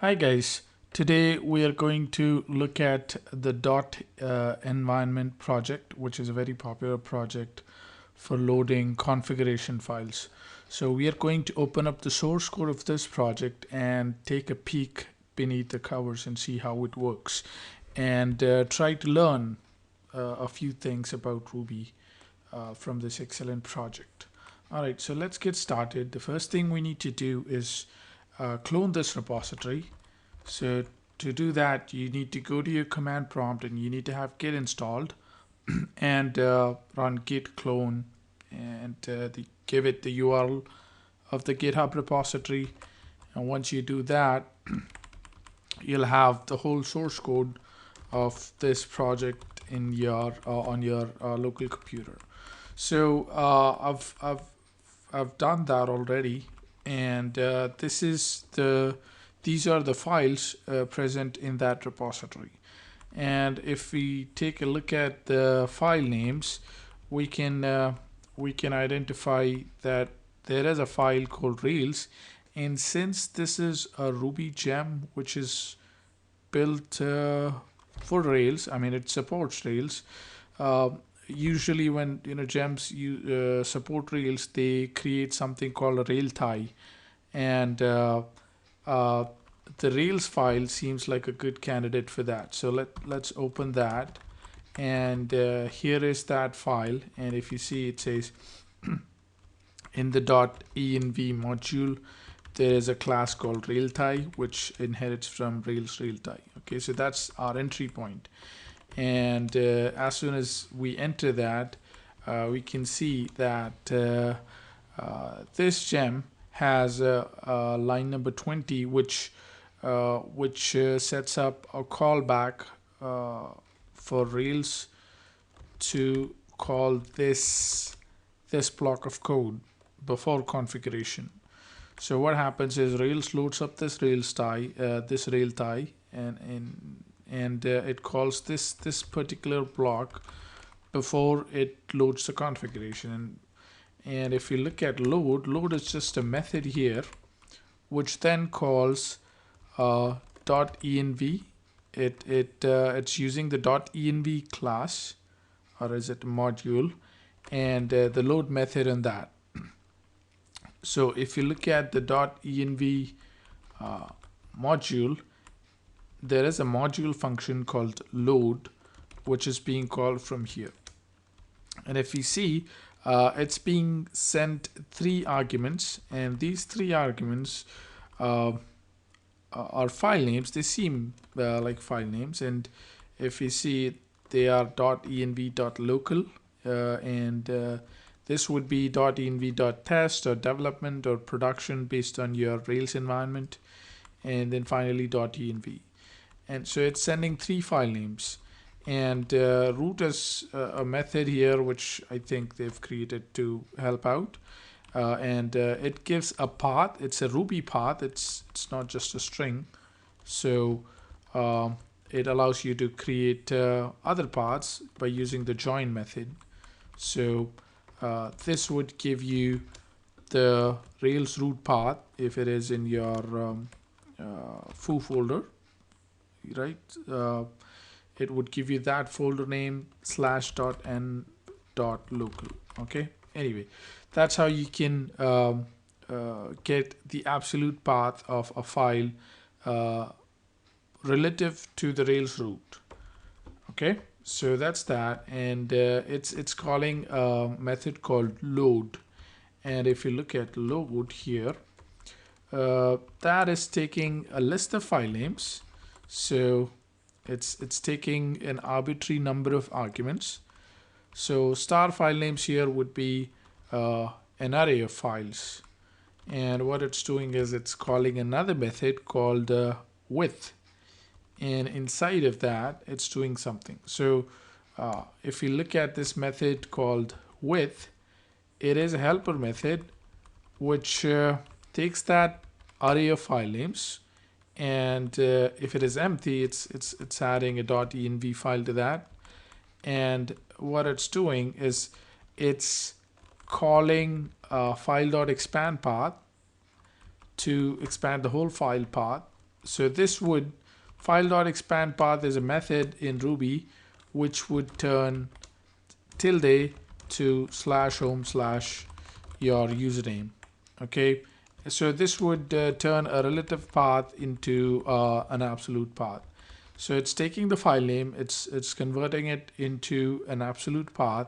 Hi guys, today we are going to look at the environment project, which is a very popular project for loading configuration files. So we are going to open up the source code of this project and take a peek beneath the covers and see how it works and try to learn a few things about Ruby from this excellent project. All right, so let's get started. The first thing we need to do is clone this repository. So to do that, you need to go to your command prompt and you need to have git installed and run git clone and give it the URL of the GitHub repository. And once you do that, you'll have the whole source code of this project in your on your local computer. So I've done that already, and these are the files present in that repository. And if we take a look at the file names, we can identify that there is a file called Rails, and since this is a rubygem which is built for Rails, I mean it supports Rails. Usually when gems support Rails, they create something called a rail tie, and uh, the Rails file seems like a good candidate for that. So let's open that, and here is that file. And if you see, it says in the .env module there is a class called railtie which inherits from Rails railtie. Okay, so that's our entry point. And as soon as we enter that, we can see that this gem has line number 20, which sets up a callback for Rails to call this block of code before configuration. So what happens is Rails loads up this rail tie, and it calls this particular block before it loads the configuration. And if you look at load is just a method here, which then calls .env. It's using the .env class, or is it module, and the load method in that. So if you look at the .env module, there is a module function called load, which is being called from here. And if you see, it's being sent 3 arguments, and these 3 arguments are file names. They seem like file names, and if you see, they are .env.local, and this would be .env.test or development or production based on your Rails environment, and then finally .env. And so it's sending 3 file names, and root is a method here which I think they've created to help out, and it gives a path. It's a Ruby path. It's not just a string, so it allows you to create other paths by using the join method. So this would give you the Rails root path if it is in your foo folder, right? It would give you that folder name /n.local. Okay, anyway, that's how you can get the absolute path of a file relative to the Rails root. Okay, so that's that, and it's calling a method called load. And if you look at load here, that is taking a list of file names. So it's taking an arbitrary number of arguments. So star file names here would be an array of files, and what it's doing is it's calling another method called with, and inside of that it's doing something. So if you look at this method called with, it is a helper method which takes that array of file names, and if it is empty, it's adding a .env file to that. And what it's doing is it's calling file.expand path to expand the whole file path, So this would file.expand path is a method in Ruby which would turn tilde to /home/ your username. Okay, so this would turn a relative path into an absolute path. So it's taking the file name, it's converting it into an absolute path,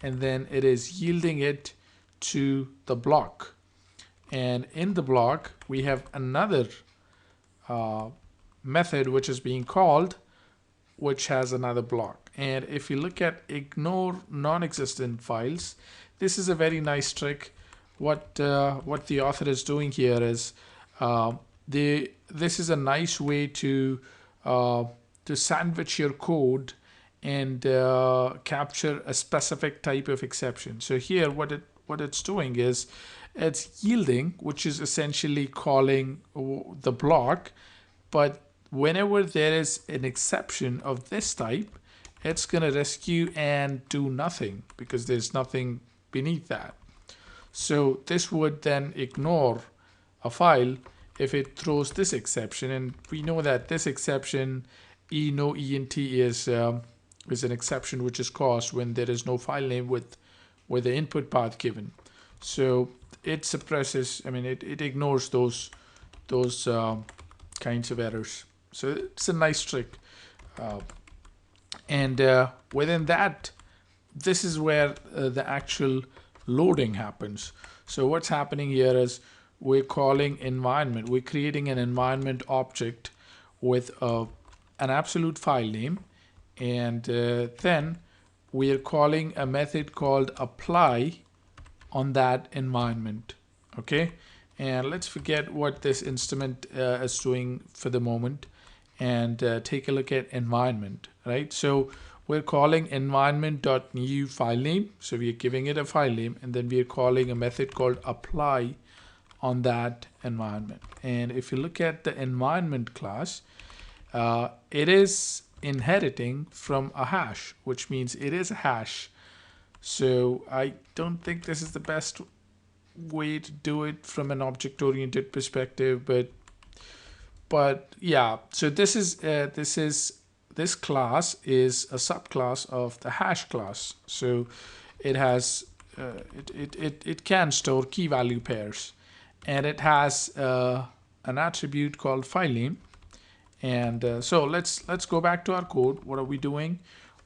and then it is yielding it to the block. And in the block, we have another method which is being called, which has another block. And if you look at ignore non-existent files, this is a very nice trick. What the author is doing here is this is a nice way to sandwich your code and capture a specific type of exception. So here, what it's doing is it's yielding, which is essentially calling the block, but whenever there is an exception of this type, it's going to rescue and do nothing because there's nothing beneath that. So this would then ignore a file if it throws this exception, and we know that this exception no ent is an exception which is caused when there is no file name with the input path given. So it suppresses, I mean, it ignores those kinds of errors. So it's a nice trick. And within that, this is where the actual loading happens. So what's happening here is we're calling environment. We're creating an environment object with an absolute file name. And then we are calling a method called apply on that environment. Okay. And let's forget what this instrument is doing for the moment and take a look at environment, right? So we're calling environment.new file name. So we are giving it a file name, and then we are calling a method called apply on that environment. And if you look at the environment class, it is inheriting from a hash, which means it is a hash. So I don't think this is the best way to do it from an object-oriented perspective, but yeah. So this class is a subclass of the hash class. So it has it can store key value pairs, and it has an attribute called file name. And so let's go back to our code. What are we doing?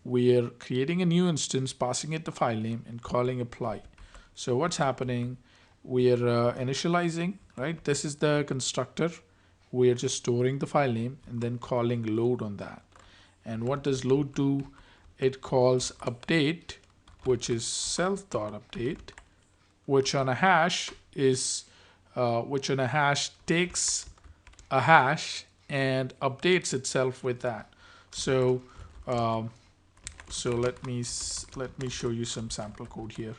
We're creating a new instance, passing it the file name, and calling apply. So what's happening? We're initializing, right? This is the constructor. We're just storing the file name and then calling load on that. And what does load do? It calls update, which is self.update, which on a hash is takes a hash and updates itself with that. So so let me show you some sample code here.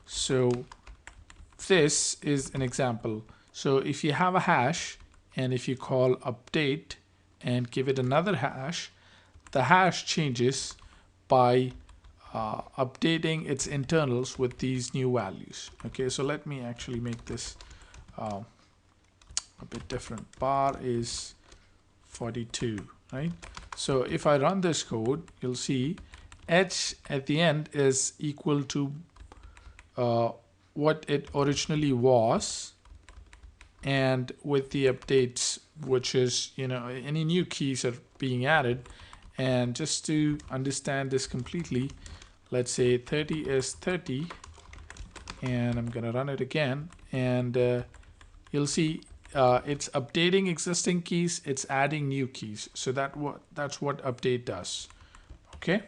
So this is an example. So if you have a hash, and if you call update and give it another hash, the hash changes by updating its internals with these new values. Okay, so let me actually make this a bit different. Bar is 42, right? So if I run this code, you'll see h at the end is equal to what it originally was, and with the updates, which is, you know, any new keys are being added. And just to understand this completely, let's say 30 is 30, and I'm gonna run it again, and you'll see it's updating existing keys, it's adding new keys. So that's what update does. Okay.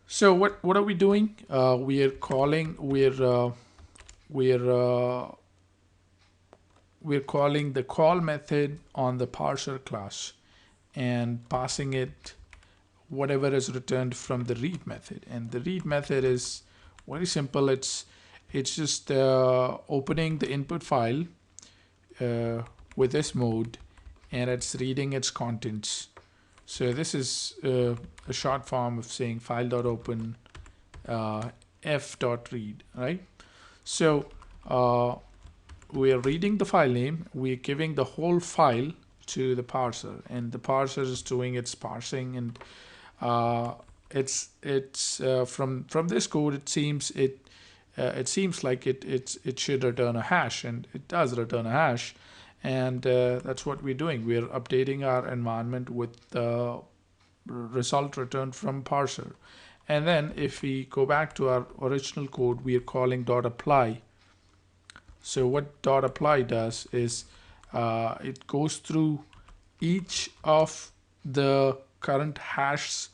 So what are we doing? We're calling the call method on the parser class and passing it whatever is returned from the read method. And the read method is very simple. It's just opening the input file with this mode, and it's reading its contents. So this is a short form of saying file.open f.read, right? So we are reading the file name, we're giving the whole file to the parser, and the parser is doing its parsing, and it's from this code it seems like it should return a hash, and it does return a hash, and that's what we're doing. We're updating our environment with the result returned from parser. And then if we go back to our original code, we are calling .apply. So what .apply does is it goes through each of the current hash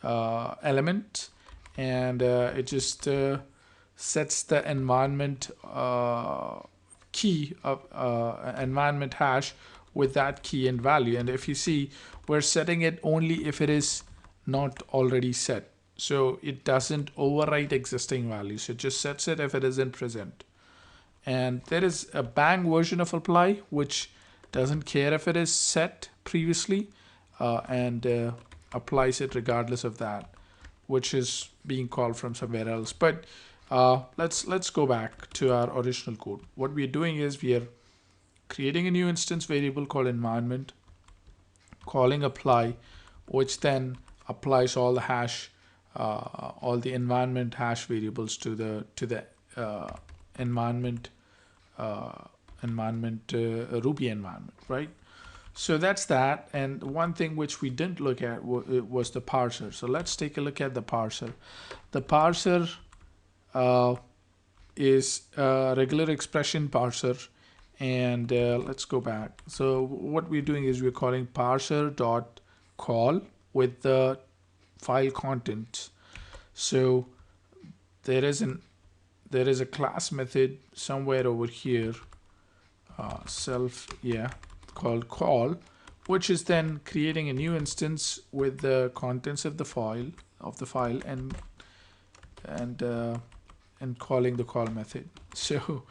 element, and it just sets the environment key of environment hash with that key and value. And if you see, we're setting it only if it is not already set. So it doesn't overwrite existing values. It just sets it if it isn't present. And there is a bang version of apply which doesn't care if it is set previously and applies it regardless of that, which is being called from somewhere else. But let's go back to our original code. What we're doing is we are creating a new instance variable called environment, calling apply, which then applies all the hash, all the environment hash variables to the environment Ruby environment, right? So that's that. And one thing which we didn't look at was the parser. So let's take a look at the parser. The parser is a regular expression parser, and let's go back. So what we're doing is we're calling parser.call with the file contents. So there is a class method somewhere over here, called call, which is then creating a new instance with the contents of the file and calling the call method. So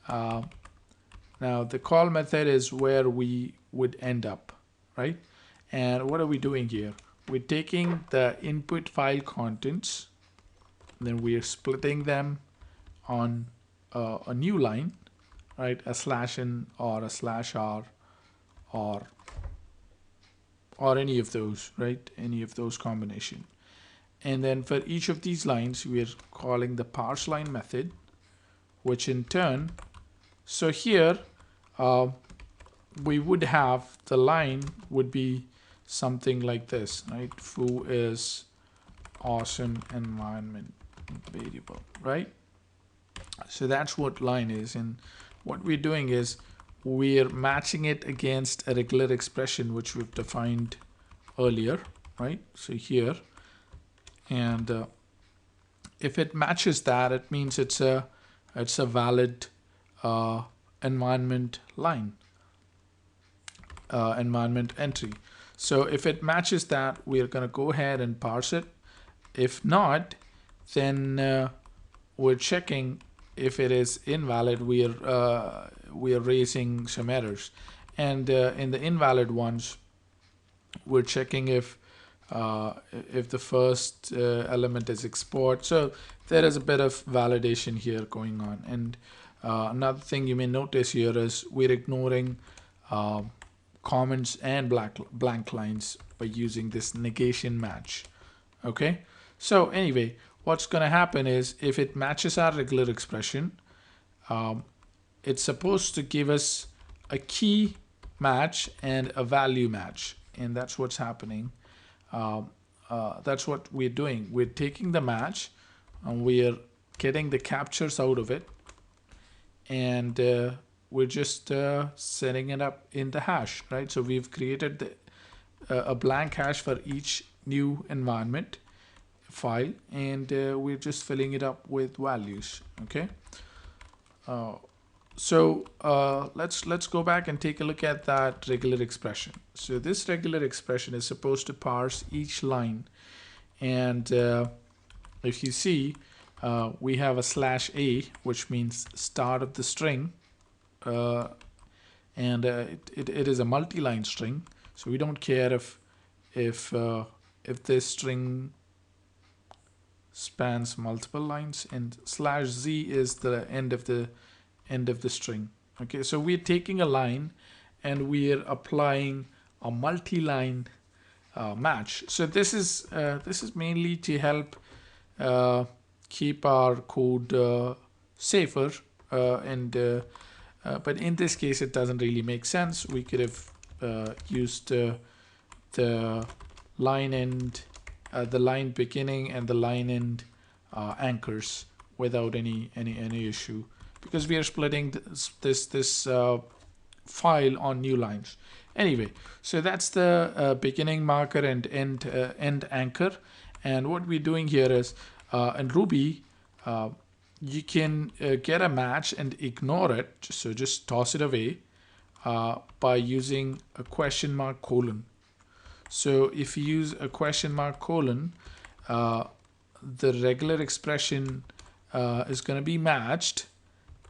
now the call method is where we would end up, right? And what are we doing here? We're taking the input file contents, then we are splitting them on a new line, right? A /n or a /r or any of those, right? Any of those combination. And then for each of these lines, we are calling the parse line method, which in turn, so here we would have the line would be something like this, right? Foo is awesome environment variable, right? So that's what line is, and what we're doing is we're matching it against a regular expression which we've defined earlier, right? So here, and if it matches that, it means it's a valid environment line, environment entry. So if it matches that, we're going to go ahead and parse it. If not, then we're checking. If it is invalid, we are raising some errors, and in the invalid ones, we're checking if the first element is export. So there is a bit of validation here going on. And another thing you may notice here is we're ignoring comments and blank lines by using this negation match. Okay, so anyway, what's going to happen is if it matches our regular expression, it's supposed to give us a key match and a value match, and that's what's happening. That's what we're doing. We're taking the match and we're getting the captures out of it, and we're just setting it up in the hash, right? So we've created a blank hash for each new environment file, and we're just filling it up with values. Okay, so let's go back and take a look at that regular expression. So this regular expression is supposed to parse each line, and if you see, we have a /a, which means start of the string, and it is a multi-line string. So we don't care if this string spans multiple lines, and /z is the end of the string. Okay, so we're taking a line and we are applying a multi-line match. So this is mainly to help keep our code safer, but in this case it doesn't really make sense. We could have used the line end, the line beginning and the line end anchors without any issue, because we are splitting this file on new lines. Anyway, so that's the beginning marker and end anchor. And what we're doing here is in Ruby, you can get a match and ignore it. So just toss it away by using a question mark colon. So if you use a question mark colon, the regular expression is going to be matched.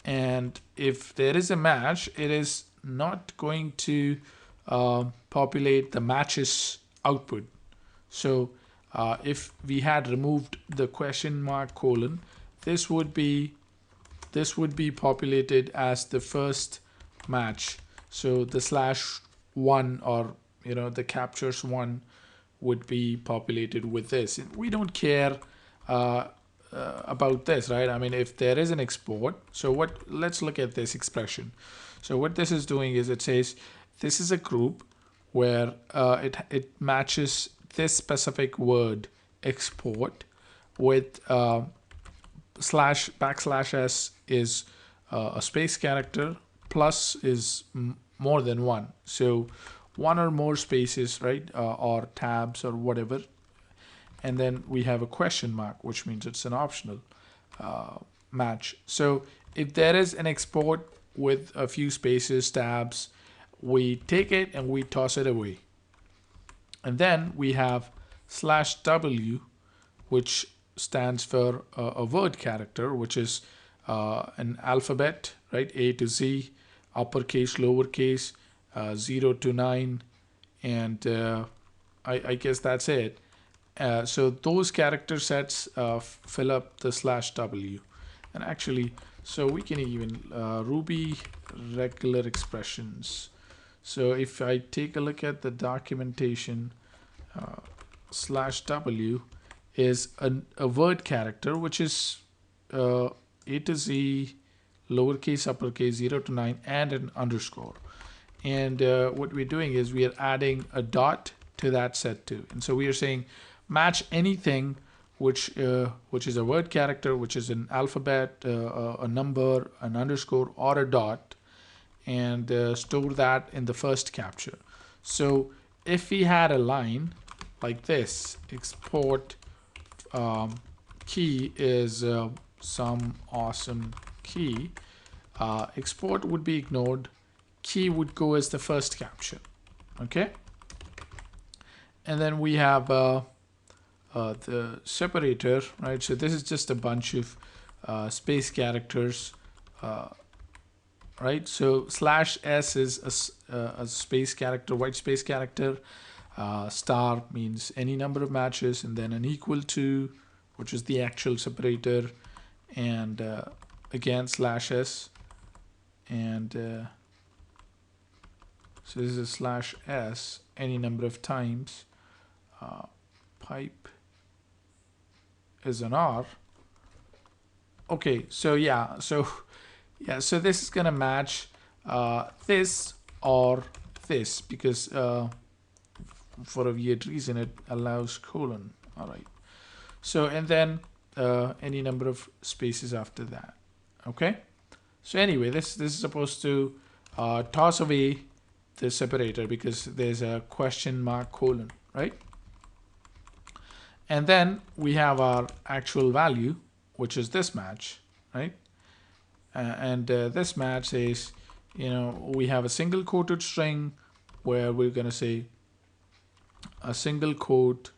And if there is a match, it is not going to populate the matches output. So if we had removed the question mark colon, this would be populated as the first match. So the /1, or the captures 1, would be populated with this. We don't care about this, right? I mean, if there is an export, so let's look at this expression. So what this is doing is it says this is a group where it matches this specific word export with /s is a space character, plus is more than one. So one or more spaces, right? Or tabs or whatever. And then we have a question mark, which means it's an optional match. So if there is an export with a few spaces, tabs, we take it and we toss it away. And then we have /w, which stands for a word character, which is an alphabet, right? A to Z, uppercase, lowercase, 0 to 9, and I guess that's it. So those character sets fill up the /w. And actually, so we can even Ruby regular expressions. So if I take a look at the documentation, /w is a word character, which is A to Z, lowercase, uppercase, 0 to 9, and an underscore. And what we're doing is we are adding a dot to that set too. And so we are saying match anything which is a word character, which is an alphabet, a number, an underscore, or a dot, and store that in the first capture. So if we had a line like this, export key is some awesome key, export would be ignored, key would go as the first capture. Okay, and then we have the separator, right? So this is just a bunch of space characters, right? So /s is a space character, white space character. Star means any number of matches, and then an equal to, which is the actual separator, and again /s, and so this is /s any number of times. Pipe is an R. Okay, so so this is gonna match this or this, because for a weird reason it allows colon. All right. So and then any number of spaces after that. Okay. So anyway, this is supposed to toss away the separator because there's a question mark colon, right? And then we have our actual value, which is this match, right? And this match says, we have a single quoted string where we're going to say a single quote,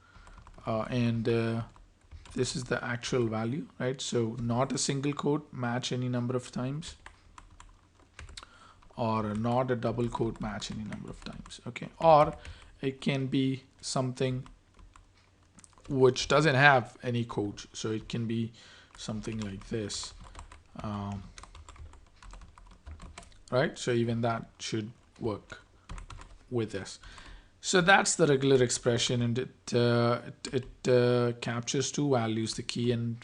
and this is the actual value, right? So not a single quote, match any number of times, or not a double quote, match any number of times. Okay, or it can be something which doesn't have any quote, so it can be something like this, right? So even that should work. with this. So that's the regular expression, and it captures two values, the key and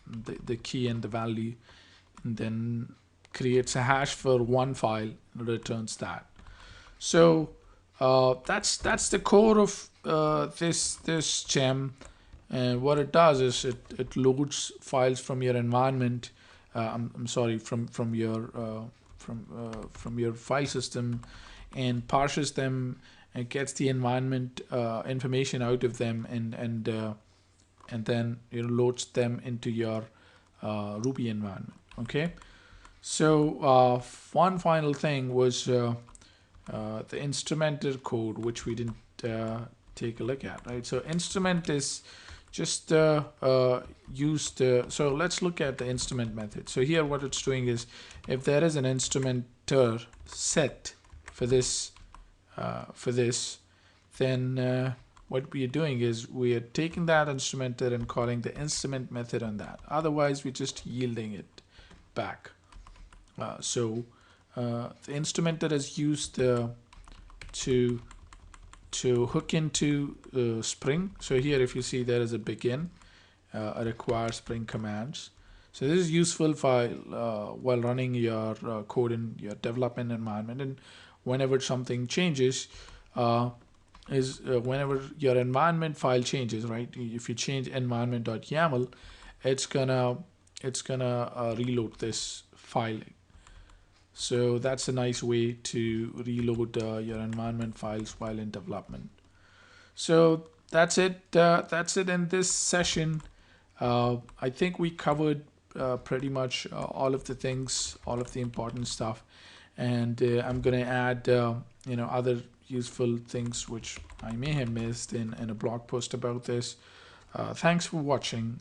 the key and the value, and then creates a hash for one file and returns that. So that's the core of this gem. And what it does is it loads files from your environment. I'm sorry, from your file system, and parses them and gets the environment information out of them, and then loads them into your Ruby environment. Okay. So one final thing was the instrumented code, which we didn't take a look at, right? So instrument is just used. So let's look at the instrument method. So here what it's doing is, if there is an instrumenter set for this, then what we are doing is we are taking that instrumenter and calling the instrument method on that. Otherwise, we're just yielding it back. So the instrumenter is used to hook into Spring. So here, if you see, there is a begin, a require Spring commands. So this is useful while running your code in your development environment, and whenever something changes, whenever your environment file changes, right? If you change environment.yaml, it's gonna reload this file. So that's a nice way to reload your environment files while in development. So that's it. That's it in this session. I think we covered pretty much all of the things, all of the important stuff, and I'm gonna add other useful things which I may have missed in a blog post about this. Thanks for watching.